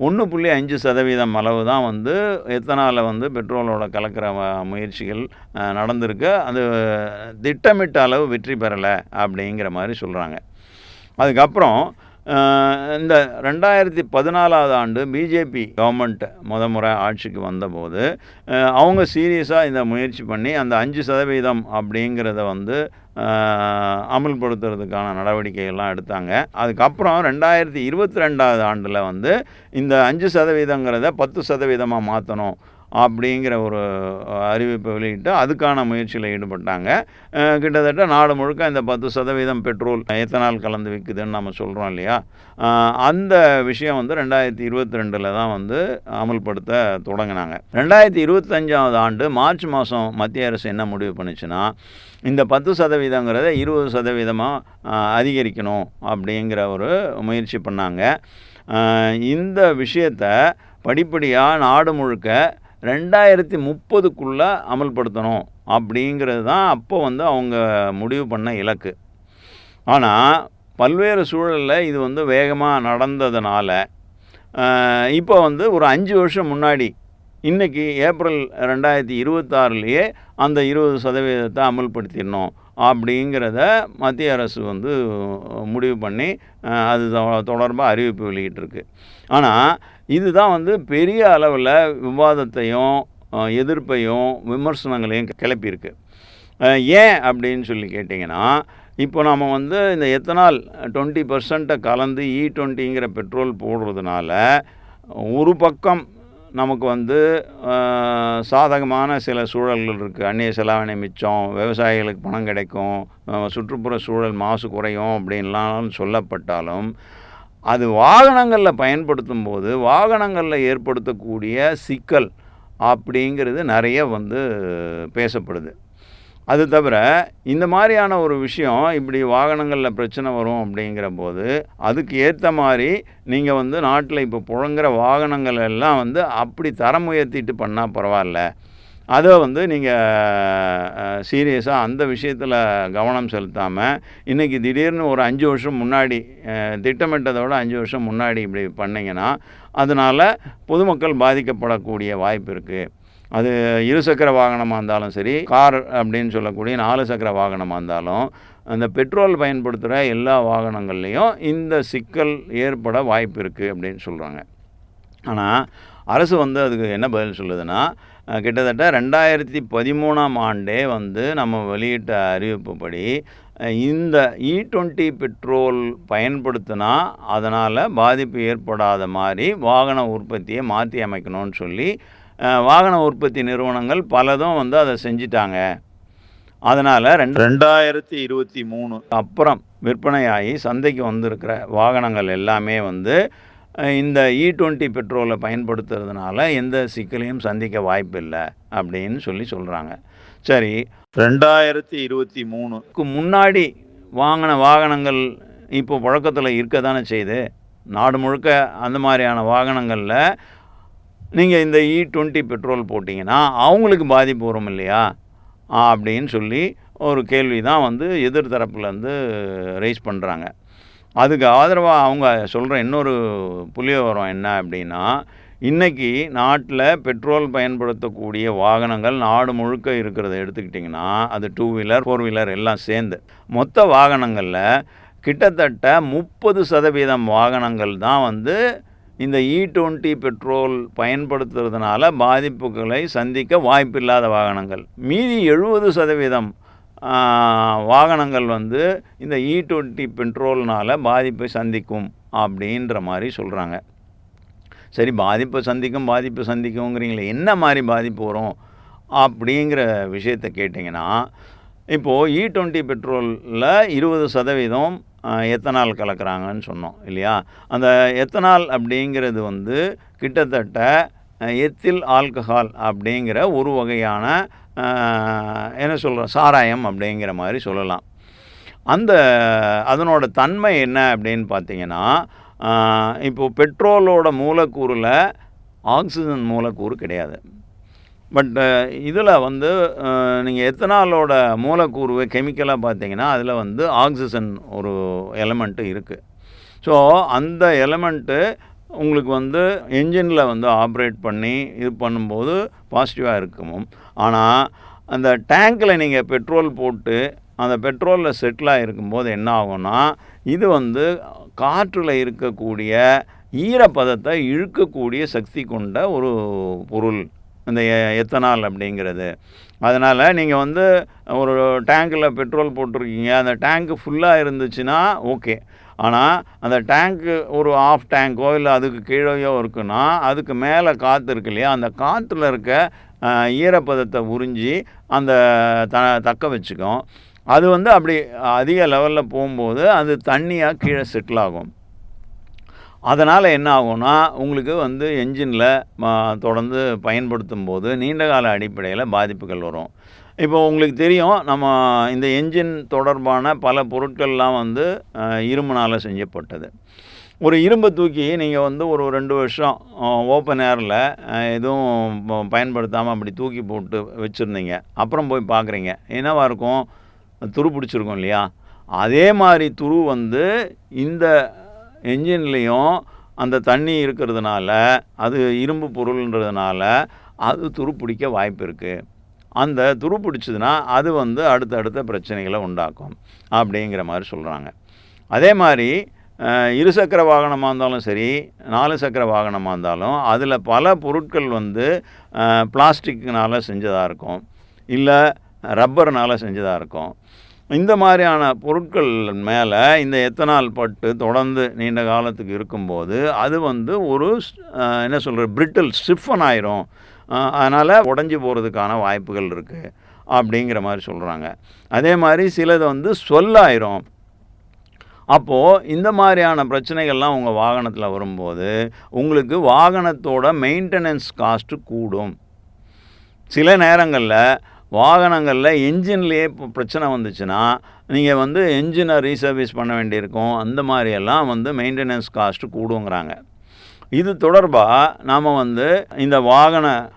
1.5% அளவு தான் வந்து எத்தனாலை வந்து பெட்ரோலோட கலக்கிற முயற்சிகள் நடந்திருக்கு. அது திட்டமிட்ட அளவு வெற்றி பெறலை அப்படிங்கிற மாதிரி சொல்கிறாங்க. அதுக்கப்புறம் இந்த 2014 ஆண்டு பிஜேபி கவர்மெண்ட் முறை ஆட்சிக்கு வந்தபோது அவங்க சீரியஸாக இந்த முயற்சி பண்ணி அந்த 5% அப்படிங்கிறத வந்து அமுல்படுத்துறதுக்கான நடவடிக்கைகள்லாம் எடுத்தாங்க. அதுக்கப்புறம் 2022 ஆண்டில் வந்து இந்த 5%ங்கிறத 10% மாற்றணும் அப்படிங்கிற ஒரு அறிவிப்பை வெளியிட்டு அதுக்கான முயற்சியில் ஈடுபட்டாங்க. கிட்டத்தட்ட நாடு முழுக்க இந்த 10% பெட்ரோல் எத்தனால் கலந்து விற்குதுன்னு நம்ம சொல்கிறோம் இல்லையா, அந்த விஷயம் வந்து 2022 தான் வந்து அமல்படுத்த தொடங்கினாங்க. 2025 ஆண்டு மார்ச் மாதம் மத்திய அரசு என்ன முடிவு பண்ணுச்சுன்னா, இந்த 10%ங்கிறத 20% அதிகரிக்கணும் அப்படிங்கிற ஒரு முயற்சி பண்ணாங்க. இந்த விஷயத்தை படிப்படியாக நாடு முழுக்க 2030க்குள்ளே அமல்படுத்தணும் அப்படிங்கிறது தான் அப்போ வந்து அவங்க முடிவு பண்ண இலக்கு. ஆனால் பல்வேறு சூழலில் இது வந்து வேகமாக நடந்ததுனால இப்போ வந்து ஒரு 5 வருஷம் முன்னாடி இன்றைக்கி ஏப்ரல் 2026லேயே அந்த 20% அமல்படுத்திடணும் அப்படிங்கிறத மத்திய அரசு வந்து முடிவு பண்ணி அது தொடர்பாக அறிவிப்பு வெளியிட்டிருக்கு. ஆனால் இதுதான் வந்து பெரிய அளவில் விவாதத்தையும் எதிர்ப்பையும் விமர்சனங்களையும் கிளப்பியிருக்கு. ஏன் அப்படின்னு சொல்லி கேட்டிங்கன்னா, இப்போ நம்ம வந்து இந்த எத்தனால் 20% கலந்து E20ங்கிற பெட்ரோல் போடுறதுனால ஒரு பக்கம் நமக்கு வந்து சாதகமான சில சூழல்கள் இருக்குது. அந்நிய செலாவணி மிச்சம், விவசாயிகளுக்கு பணம் கிடைக்கும், சுற்றுப்புற சூழல் மாசு குறையும் அப்படின்லாம் சொல்லப்பட்டாலும் அது வாகனங்களில் பயன்படுத்தும் போது வாகனங்களில் ஏற்படுத்தக்கூடிய சிக்கல் அப்படிங்கிறது நிறைய வந்து பேசப்படுது. அது தவிர இந்த மாதிரியான ஒரு விஷயம் இப்படி வாகனங்களில் பிரச்சனை வரும் அப்படிங்கிற போது அதுக்கு ஏற்ற மாதிரி நீங்கள் வந்து நாட்டில் இப்போ புழங்குற வாகனங்கள் எல்லாம் வந்து அப்படி தரம் உயர்த்திட்டு பண்ணால் பரவாயில்ல, அதை வந்து நீங்கள் சீரியஸாக அந்த விஷயத்தில் கவனம் செலுத்தாமல் இன்றைக்கி திடீர்னு ஒரு 5 வருஷம் முன்னாடி திட்டமிட்டதோட 5 வருஷம் முன்னாடி இப்படி பண்ணிங்கன்னா அதனால் பொதுமக்கள் பாதிக்கப்படக்கூடிய வாய்ப்பு இருக்குது. அது இருசக்கர வாகனமாக இருந்தாலும் சரி, கார் அப்படின்னு சொல்லக்கூடிய 4 சக்கர வாகனமாக இருந்தாலும் அந்த பெட்ரோல் பயன்படுத்துகிற எல்லா வாகனங்கள்லேயும் இந்த சிக்கல் ஏற்பட வாய்ப்பு இருக்குது அப்படின்னு சொல்கிறாங்க. ஆனால் அரசு வந்து அதுக்கு என்ன பதில் சொல்லுதுன்னா, கிட்டத்தட்ட 2013 ஆண்டே வந்து நம்ம வெளியிட்ட அறிவிப்புப்படி இந்த E20 பெட்ரோல் பயன்படுத்தினா அதனால் பாதிப்பு ஏற்படாத மாதிரி வாகன உற்பத்தியை மாற்றி அமைக்கணும்னு சொல்லி வாகன உற்பத்தி நிறுவனங்கள் பலதும் வந்து அதை செஞ்சிட்டாங்க. அதனால் 2023 அப்புறம் விற்பனையாகி சந்தைக்கு வந்திருக்கிற வாகனங்கள் எல்லாமே வந்து இந்த E20 பெட்ரோலை பயன்படுத்துறதுனால எந்த சிக்கலையும் சந்திக்க வாய்ப்பில்லை அப்படின்னு சொல்கிறாங்க. சரி, 2023க்கு முன்னாடி வாங்கின வாகனங்கள் இப்போ புழக்கத்தில் இருக்க தானே செய்யுது. நாடு முழுக்க அந்த மாதிரியான வாகனங்களில் நீங்கள் இந்த E20 பெட்ரோல் போட்டிங்கன்னா அவங்களுக்கு பாதிப்பு வரும் இல்லையா அப்படின்னு சொல்லி ஒரு கேள்வி தான் வந்து எதிர்த்தரப்புலேருந்து ரைஸ் பண்ணுறாங்க. அதுக்கு ஆதரவாக அவங்க சொல்கிற இன்னொரு புள்ளிவிவரம் என்ன அப்படின்னா, இன்றைக்கி நாட்டில் பெட்ரோல் பயன்படுத்தக்கூடிய வாகனங்கள் நாடு முழுக்க இருக்கிறத எடுத்துக்கிட்டிங்கன்னா அது 2 வீலர் 4 வீலர் எல்லாம் சேர்ந்து மொத்த வாகனங்களில் கிட்டத்தட்ட 30% வாகனங்கள் தான் வந்து இந்த E20 பெட்ரோல் பயன்படுத்துறதுனால பாதிப்புகளை சந்திக்க வாய்ப்பில்லாத வாகனங்கள். மீதி 70% வாகனங்கள் வந்து இந்த E20 பெட்ரோல்னால் பாதிப்பை சந்திக்கும் அப்படின்ற மாதிரி சொல்கிறாங்க. சரி, பாதிப்பு சந்திக்குங்கிறீங்களே, என்ன மாதிரி பாதிப்பு வரும் அப்படிங்கிற விஷயத்தை கேட்டிங்கன்னா, இப்போது E20 பெட்ரோலில் 20% எத்தனால் கலக்கிறாங்கன்னு சொன்னோம் இல்லையா. அந்த எத்தனால் அப்படிங்கிறது வந்து கிட்டத்தட்ட எத்தில் ஆல்கஹால் அப்படிங்கிற ஒரு வகையான என்ன சொல்கிறோம், சாராயம் அப்படிங்கிற மாதிரி சொல்லலாம். அதனோட தன்மை என்ன அப்படின்னு பார்த்தீங்கன்னா, இப்போது பெட்ரோலோட மூலக்கூறில் ஆக்சிஜன் மூலக்கூறு கிடையாது. பட் இதில் வந்து நீங்கள் எத்தனாலோட மூலக்கூறு கெமிக்கலாக பார்த்தீங்கன்னா அதில் வந்து ஆக்சிஜன் ஒரு எலமெண்ட்டு இருக்குது. ஸோ அந்த எலமெண்ட்டு உங்களுக்கு வந்து என்ஜினில் வந்து ஆப்ரேட் பண்ணி இது பண்ணும்போது பாசிட்டிவாக இருக்கும். ஆனால் அந்த டேங்கில் நீங்கள் பெட்ரோல் போட்டு அந்த பெட்ரோலில் செட்டிலாக இருக்கும்போது என்ன ஆகும்னா, இது வந்து காற்றில் இருக்கக்கூடிய ஈரப்பதத்தை இழுக்கக்கூடிய சக்தி கொண்ட ஒரு பொருள் இந்த எத்தனால் அப்படிங்கிறது. அதனால் நீங்கள் வந்து ஒரு டேங்கில் பெட்ரோல் போட்டிருக்கீங்க, அந்த டேங்க்கு ஃபுல்லாக இருந்துச்சுன்னா ஓகே. ஆனால் அந்த டேங்க்கு ஒரு ஆஃப் டேங்கோ இல்லை அதுக்கு கீழேயோ இருக்குன்னா அதுக்கு மேலே காற்று இருக்கு இல்லையா, அந்த காற்றில் இருக்க ஈரப்பதத்தை உறிஞ்சி அந்த தக்க வச்சுக்கும். அது வந்து அப்படி அதிக லெவலில் போகும்போது அது தண்ணியாக கீழே செட்டில் ஆகும். அதனால் என்ன ஆகும்னா, உங்களுக்கு வந்து என்ஜினில் தொடர்ந்து பயன்படுத்தும் போது நீண்டகால அடிப்படையில் பாதிப்புகள் வரும். இப்போ உங்களுக்கு தெரியும், நம்ம இந்த என்ஜின் தொடர்பான பல பொருட்கள்லாம் வந்து இரும்பினால் செஞ்சப்பட்டது. ஒரு இரும்பை தூக்கி நீங்கள் வந்து ஒரு 2 வருஷம் ஓப்பன் ஏரில் எதுவும் பயன்படுத்தாமல் அப்படி தூக்கி போட்டு வச்சுருந்தீங்க. அப்புறம் போய் பார்க்குறீங்க, என்னவாக இருக்கும், துரு பிடிச்சிருக்கும் இல்லையா? அதே மாதிரி துரு வந்து இந்த என்ஜின்லேயும் அந்த தண்ணி இருக்கிறதுனால, அது இரும்பு பொருள்ன்றதுனால அது துரு பிடிக்க வாய்ப்பு இருக்குது. அந்த துரு பிடிச்சதுன்னா அது வந்து அடுத்தடுத்த பிரச்சனைகளை உண்டாக்கும் அப்படிங்கிற மாதிரி சொல்கிறாங்க. அதே மாதிரி இருசக்கர வாகனமாக இருந்தாலும் சரி, 4 சக்கர வாகனமாக இருந்தாலும் அதில் பல பொருட்கள் வந்து பிளாஸ்டிக்னால் செஞ்சதாக இருக்கும், இல்லை ரப்பர்னால் செஞ்சதாக இருக்கும். இந்த மாதிரியான பொருட்கள் மேலே இந்த எத்தனால் பட்டு தொடர்ந்து நீண்ட காலத்துக்கு இருக்கும்போது அது வந்து ஒரு என்ன சொல்கிற பிரிட்டில் ஸ்டிஃபன் ஆயிரும். அதனால் உடஞ்சி போகிறதுக்கான வாய்ப்புகள் இருக்குது அப்படிங்கிற மாதிரி சொல்கிறாங்க. அதே மாதிரி சிலது வந்து சொல்லாயிரும். அப்போது இந்த மாதிரியான பிரச்சனைகள்லாம் உங்கள் வாகனத்தில் வரும்போது உங்களுக்கு வாகனத்தோட மெயின்டெனன்ஸ் காஸ்ட்டு கூடும். சில நேரங்களில் வாகனங்களில் என்ஜின்லேயே இப்போ பிரச்சனை வந்துச்சுன்னா நீங்கள் வந்து என்ஜினை ரீசர்வீஸ் பண்ண வேண்டியிருக்கும். அந்த மாதிரியெல்லாம் வந்து மெயின்டெனன்ஸ் காஸ்ட்டு கூடுங்கிறாங்க. இது தொடர்பாக நாம் வந்து இந்த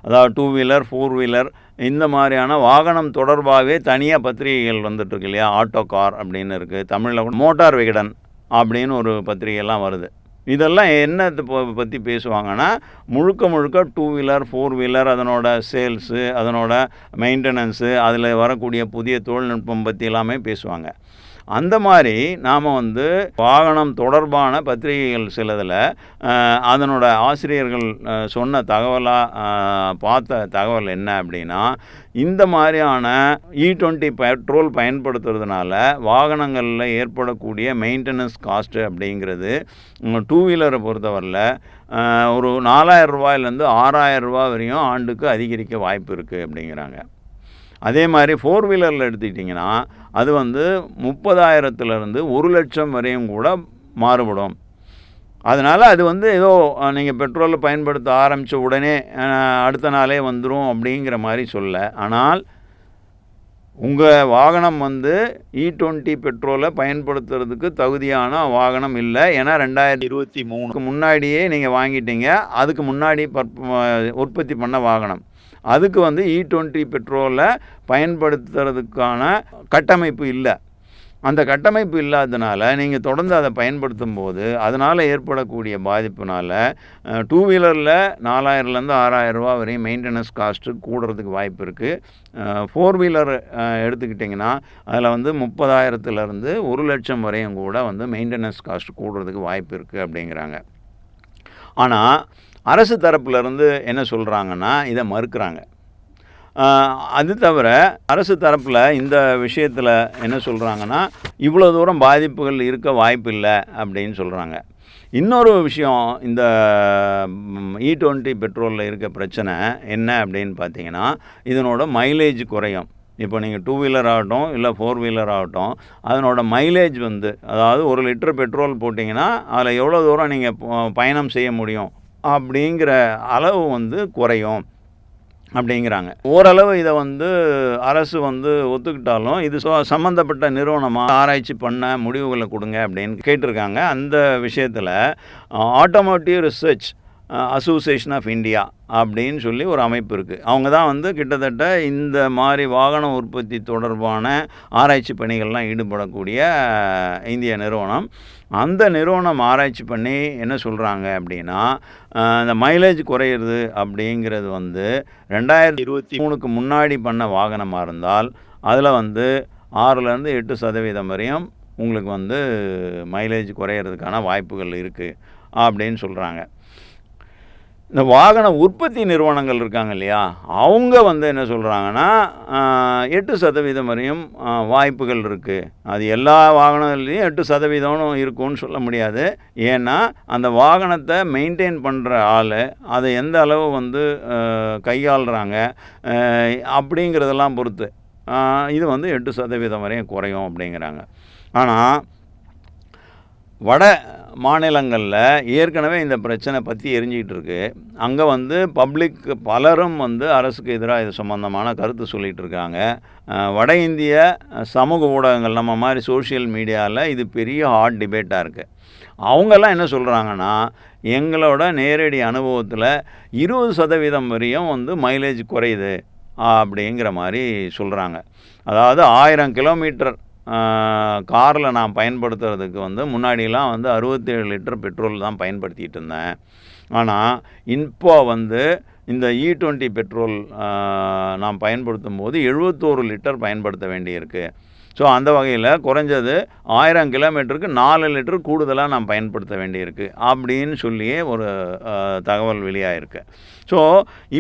அதாவது 2 வீலர் 4 வீலர் இந்த மாதிரியான வாகனம் தொடர்பாகவே தனியாக பத்திரிகைகள் வந்துட்டுருக்கு இல்லையா, ஆட்டோ கார் அப்படின்னு இருக்குது, தமிழில் கூட மோட்டார் விகடன் அப்படின்னு ஒரு பத்திரிகைலாம் வருது. இதெல்லாம் என்னத்தை பற்றி பேசுவாங்கன்னா, முழுக்க 2 வீலர் 4 வீலர் அதனோட சேல்ஸு, அதனோட மெயின்டெனன்ஸு, அதில் வரக்கூடிய புதிய தொழில்நுட்பம் பற்றி எல்லாமே பேசுவாங்க. அந்த மாதிரி நாம் வந்து வாகனம் தொடர்பான பத்திரிகைகள் சிலதில் அதனோட ஆசிரியர்கள் சொன்ன தகவலாக பார்த்த தகவல் என்ன அப்படின்னா, இந்த மாதிரியான E20 பெட்ரோல் பயன்படுத்துறதுனால வாகனங்களில் ஏற்படக்கூடிய மெயின்டெனன்ஸ் காஸ்ட்டு அப்படிங்கிறது 2 வீலரை பொறுத்தவரையில் ஒரு 4000 ரூபாயிலேருந்து 6000 ரூபா வரையும் ஆண்டுக்கு அதிகரிக்க வாய்ப்பு இருக்குது அப்படிங்கிறாங்க. அதே மாதிரி 4 வீலரில் எடுத்துக்கிட்டிங்கன்னா அது வந்து 30,000லேருந்து 1,00,000 வரையும் கூட மாறுபடும். அதனால் அது வந்து ஏதோ நீங்கள் பெட்ரோலை பயன்படுத்த ஆரம்பித்த உடனே அடுத்த நாளே வந்துடும் அப்படிங்கிற மாதிரி சொல்ல. ஆனால் உங்கள் வாகனம் வந்து E20 பெட்ரோலை பயன்படுத்துறதுக்கு தகுதியான வாகனம் இல்லை. ஏன்னா 2023க்கு முன்னாடியே நீங்கள் வாங்கிட்டீங்க. அதுக்கு முன்னாடி உற்பத்தி பண்ண வாகனம். அதுக்கு வந்து E20 பெட்ரோலை பயன்படுத்துறதுக்கான கட்டமைப்பு இல்லை. அந்த கட்டமைப்பு இல்லாததுனால நீங்கள் தொடர்ந்து அதை பயன்படுத்தும் போது அதனால் ஏற்படக்கூடிய பாதிப்புனால் 2 வீலரில் 4000லேருந்து 6000 ரூபா வரையும் மெயின்டெனன்ஸ் காஸ்ட்டு கூடுறதுக்கு வாய்ப்பு இருக்குது. 4 வீலர் எடுத்துக்கிட்டிங்கன்னா அதில் வந்து 30,000லேருந்து 1,00,000 வரையும் கூட வந்து மெயின்டெனன்ஸ் காஸ்ட்டு கூடுறதுக்கு வாய்ப்பு இருக்குது அப்படிங்கிறாங்க. ஆனால் அரசு தரப்புலேருந்து என்ன சொல்கிறாங்கன்னா இதை மறுக்கிறாங்க. அது தவிர அரசு தரப்பில் இந்த விஷயத்தில் என்ன சொல்கிறாங்கன்னா, இவ்வளோ தூரம் பாதிப்புகள் இருக்க வாய்ப்பில்லை அப்படின்னு சொல்கிறாங்க. இன்னொரு விஷயம், இந்த E20 பெட்ரோலில் இருக்க பிரச்சனை என்ன அப்படின்னு பார்த்தீங்கன்னா, இதனோட மைலேஜ் குறையும். இப்போ நீங்கள் 2 வீலர் ஆகட்டும் இல்லை 4 வீலர் ஆகட்டும், அதனோட மைலேஜ் வந்து அதாவது 1 லிட்டர் பெட்ரோல் போட்டிங்கன்னா அதில் எவ்வளோ தூரம் நீங்கள் பயணம் செய்ய முடியும் அப்படிங்கிற அளவு வந்து குறையும் அப்படிங்கிறாங்க. ஓரளவு இதை வந்து அரசு வந்து ஒத்துக்கிட்டாலும் இது சம்மந்தப்பட்ட நிறுவனமாக ஆராய்ச்சி பண்ண முடிவுகளை கொடுங்க அப்படின்னு கேட்டிருக்காங்க. அந்த விஷயத்தில் automotive research association of India அப்படின்னு சொல்லி ஒரு அமைப்பு இருக்குது. அவங்க தான் வந்து கிட்டத்தட்ட இந்த மாதிரி வாகன உற்பத்தி தொடர்பான ஆராய்ச்சி பணிகள்லாம் ஈடுபடக்கூடிய இந்திய நிறுவனம். அந்த நிறுவனம் ஆராய்ச்சி பண்ணி என்ன சொல்கிறாங்க அப்படின்னா, இந்த மைலேஜ் குறையிறது அப்படிங்கிறது வந்து 2023க்கு முன்னாடி பண்ண வாகனமாக இருந்தால் அதில் வந்து 6லேருந்து 8% வரையும் உங்களுக்கு வந்து மைலேஜ் குறையிறதுக்கான வாய்ப்புகள் இருக்குது அப்படின்னு சொல்கிறாங்க. இந்த வாகன உற்பத்தி நிறுவனங்கள் இருக்காங்க இல்லையா, அவங்க வந்து என்ன சொல்கிறாங்கன்னா 8% வரையும் வாய்ப்புகள் இருக்குது. அது எல்லா வாகனங்கள்லேயும் 8% இருக்கும்னு சொல்ல முடியாது. ஏன்னா அந்த வாகனத்தை மெயின்டைன் பண்ணுற ஆள் அதை எந்த அளவு வந்து கையாளுறாங்க அப்படிங்கிறதெல்லாம் பொறுத்து இது வந்து 8% வரையும் குறையும் அப்படிங்கிறாங்க. ஆனால் வட மாநிலங்களில் ஏற்கனவே இந்த பிரச்சனை பற்றி எரிஞ்சிக்கிட்டு இருக்கு. அங்கே வந்து பப்ளிக் பலரும் வந்து அரசுக்கு எதிராக இது சம்பந்தமான கருத்து சொல்லிகிட்டு இருக்காங்க. வட இந்திய சமூக ஊடகங்கள் நம்ம மாதிரி சோஷியல் மீடியாவில் இது பெரிய ஹாட் டிபேட்டாக இருக்குது. அவங்கெல்லாம் என்ன சொல்கிறாங்கன்னா, எங்களோட நேரடி அனுபவத்தில் 20% வரையும் வந்து மைலேஜ் குறையுது அப்படிங்கிற மாதிரி சொல்கிறாங்க. அதாவது 1000 கிலோமீட்டர் காரில் நான் பயன்படுத்துறதுக்கு வந்து முன்னாடிலாம் வந்து 67 லிட்டர் பெட்ரோல் தான் பயன்படுத்திகிட்டு இருந்தேன். ஆனால் இப்போ வந்து இந்த E20 பெட்ரோல் நான் பயன்படுத்தும் போது 71 லிட்டர் பயன்படுத்த வேண்டியிருக்கு. ஸோ அந்த வகையில் குறைஞ்சது 1000 கிலோமீட்டருக்கு 4 லிட்டர் கூடுதலாக நான் பயன்படுத்த வேண்டியிருக்கு அப்படின்னு சொல்லியே ஒரு தகவல் வெளியாகிருக்கு. ஸோ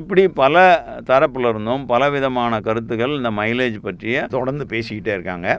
இப்படி பல தரப்புல இருந்தும் பலவிதமான கருத்துக்கள் இந்த மைலேஜ் பற்றிய தொடர்ந்து பேசிக்கிட்டே இருக்காங்க.